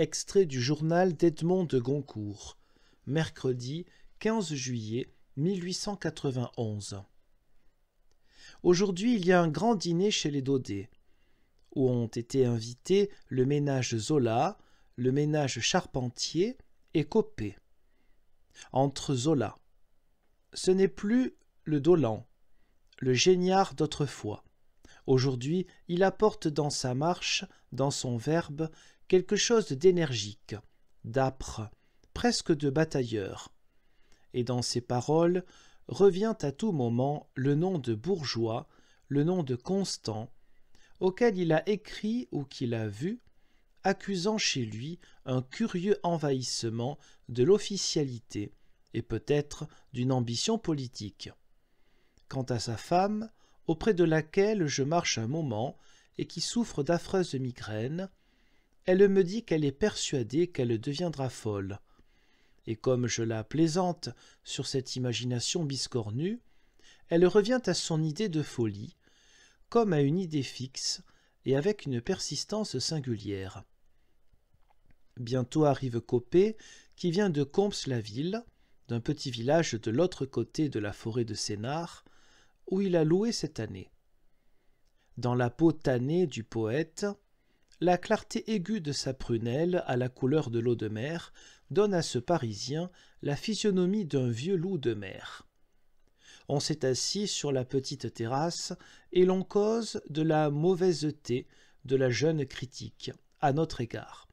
Extrait du journal d'Edmond de Goncourt, mercredi 15 juillet 1891. Aujourd'hui, il y a un grand dîner chez les Daudet, où ont été invités le ménage Zola, le ménage Charpentier et Coppée. Entre Zola. Ce n'est plus le Dolan, le géniard d'autrefois. Aujourd'hui, il apporte dans sa marche, dans son verbe, quelque chose d'énergique, d'âpre, presque de batailleur. Et dans ses paroles revient à tout moment le nom de Bourgeois, le nom de Constant, auquel il a écrit ou qu'il a vu, accusant chez lui un curieux envahissement de l'officialité et peut-être d'une ambition politique. Quant à sa femme, auprès de laquelle je marche un moment et qui souffre d'affreuses migraines, elle me dit qu'elle est persuadée qu'elle deviendra folle. Et comme je la plaisante sur cette imagination biscornue, elle revient à son idée de folie, comme à une idée fixe et avec une persistance singulière. Bientôt arrive Coppée, qui vient de Compes-la-Ville, d'un petit village de l'autre côté de la forêt de Sénart, où il a loué cette année. Dans la peau tannée du poète, la clarté aiguë de sa prunelle à la couleur de l'eau de mer donne à ce Parisien la physionomie d'un vieux loup de mer. On s'est assis sur la petite terrasse et l'on cause de la mauvaiseté de la jeune critique à notre égard.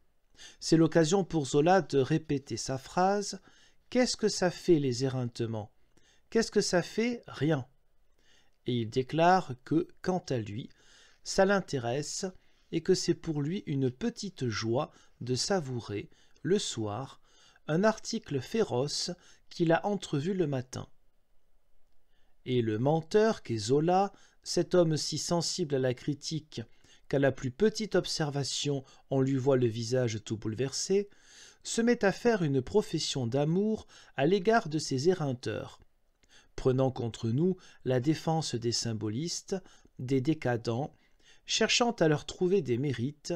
C'est l'occasion pour Zola de répéter sa phrase « Qu'est-ce que ça fait les éreintements? Qu'est-ce que ça fait? Rien !» Et il déclare que, quant à lui, ça l'intéresse et que c'est pour lui une petite joie de savourer, le soir, un article féroce qu'il a entrevu le matin. Et le menteur qu'est Zola, cet homme si sensible à la critique qu'à la plus petite observation on lui voit le visage tout bouleversé, se met à faire une profession d'amour à l'égard de ces éreinteurs, prenant contre nous la défense des symbolistes, des décadents, cherchant à leur trouver des mérites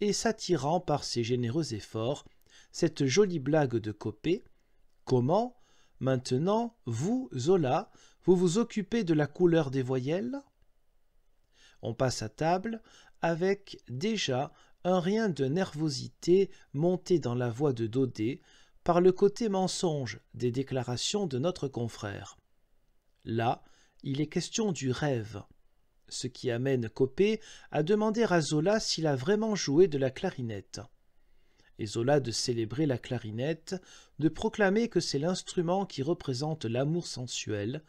et s'attirant par ses généreux efforts cette jolie blague de Coppée. Comment, maintenant, vous, Zola, vous vous occupez de la couleur des voyelles? On passe à table avec déjà un rien de nervosité monté dans la voix de Daudet par le côté mensonge des déclarations de notre confrère. Là, il est question du rêve, ce qui amène Coppée à demander à Zola s'il a vraiment joué de la clarinette. Et Zola de célébrer la clarinette, de proclamer que c'est l'instrument qui représente l'amour sensuel,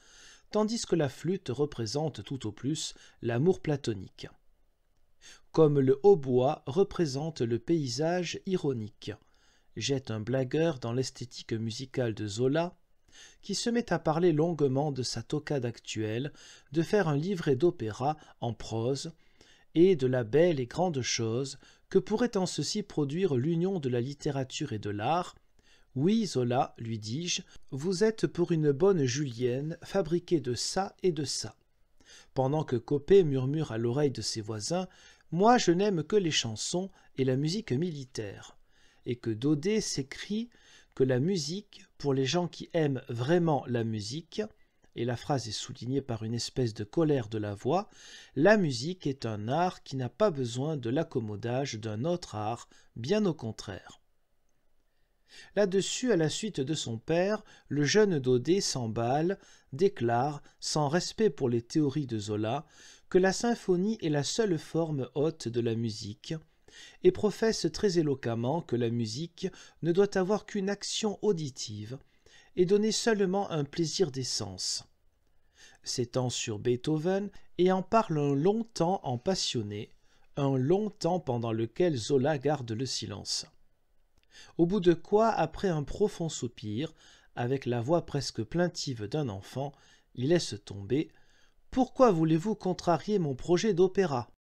tandis que la flûte représente tout au plus l'amour platonique. Comme le hautbois représente le paysage ironique, jette un blagueur dans l'esthétique musicale de Zola, qui se met à parler longuement de sa toccade actuelle, de faire un livret d'opéra en prose, et de la belle et grande chose que pourrait en ceci produire l'union de la littérature et de l'art. Oui, Zola, lui dis-je, vous êtes pour une bonne julienne fabriquée de ça et de ça. Pendant que Coppée murmure à l'oreille de ses voisins « Moi, je n'aime que les chansons et la musique militaire », et que Daudet s'écrie que la musique, pour les gens qui aiment vraiment la musique, et la phrase est soulignée par une espèce de colère de la voix, la musique est un art qui n'a pas besoin de l'accommodage d'un autre art, bien au contraire. Là-dessus, à la suite de son père, le jeune Daudet s'emballe, déclare, sans respect pour les théories de Zola, que la symphonie est la seule forme haute de la musique, et professe très éloquemment que la musique ne doit avoir qu'une action auditive, et donner seulement un plaisir des sens. S'étend sur Beethoven et en parle un long temps en passionné, un long temps pendant lequel Zola garde le silence. Au bout de quoi, après un profond soupir, avec la voix presque plaintive d'un enfant, il laisse tomber « Pourquoi voulez-vous contrarier mon projet d'opéra »